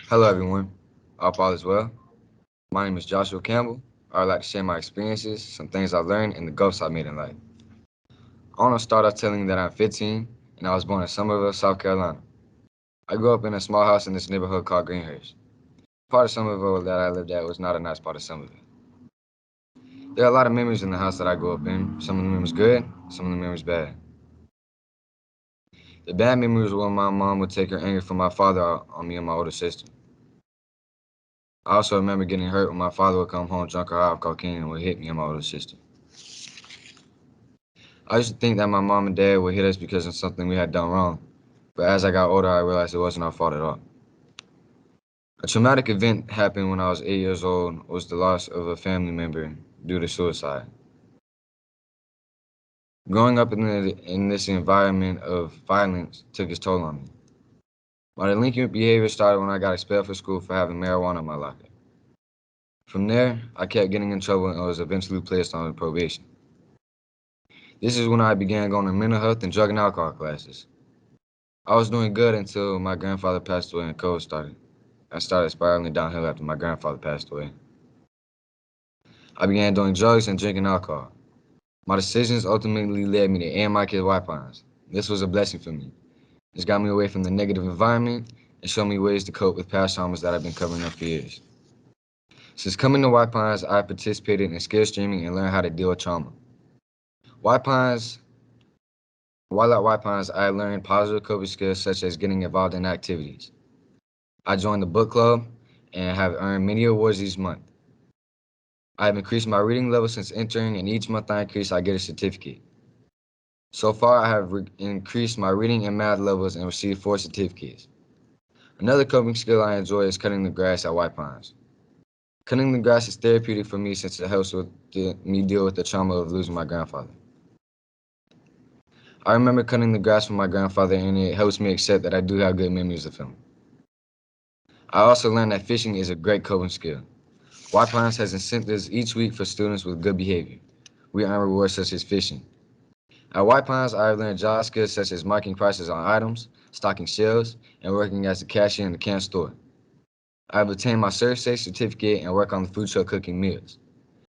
Hello, everyone. I hope all is well. My name is Joshua Campbell. I would like to share my experiences, some things I learned, and the goals I made in life. I want to start off telling you that I'm 15 and I was born in Summerville, South Carolina. I grew up in a small house in this neighborhood called Greenhurst. Part of Summerville that I lived at was not a nice part of Summerville. There are a lot of memories in the house that I grew up in. Some of the memories good, some of the memories bad. The bad memories were when my mom would take her anger from my father out on me and my older sister. I also remember getting hurt when my father would come home drunk or high off cocaine and would hit me and my older sister. I used to think that my mom and dad would hit us because of something we had done wrong, but as I got older, I realized it wasn't our fault at all. A traumatic event happened when I was 8 years old, was the loss of a family member due to suicide. Growing up in this environment of violence took its toll on me. My delinquent behavior started when I got expelled from school for having marijuana in my locker. From there, I kept getting in trouble and was eventually placed on probation. This is when I began going to mental health and drug and alcohol classes. I was doing good until my grandfather passed away and COVID started. I started spiraling downhill after my grandfather passed away. I began doing drugs and drinking alcohol. My decisions ultimately led me to AMIkids White Pines. This was a blessing for me. This got me away from the negative environment and showed me ways to cope with past traumas that I've been covering up for years. Since coming to White Pines, I participated in skill streaming and learned how to deal with trauma. White Pines, while at White Pines, I learned positive coping skills such as getting involved in activities. I joined the book club and have earned many awards each month. I have increased my reading level since entering, and each month I increase, I get a certificate. So far, I have increased my reading and math levels and received 4 certificates. Another coping skill I enjoy is cutting the grass at White Pines. Cutting the grass is therapeutic for me since it helps me deal with the trauma of losing my grandfather. I remember cutting the grass for my grandfather, and it helps me accept that I do have good memories of him. I also learned that fishing is a great coping skill. White Pines has incentives each week for students with good behavior. We earn rewards such as fishing. At White Pines, I have learned job skills such as marking prices on items, stocking shelves, and working as a cashier in the camp store. I have obtained my Serve Safe certificate and work on the food truck cooking meals.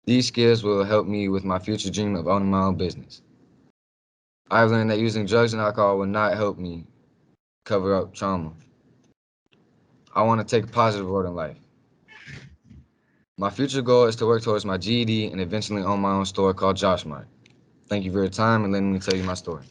These skills will help me with my future dream of owning my own business. I have learned that using drugs and alcohol will not help me cover up trauma. I want to take a positive road in life. My future goal is to work towards my GED and eventually own my own store called Josh Mart. Thank you for your time and letting me tell you my story.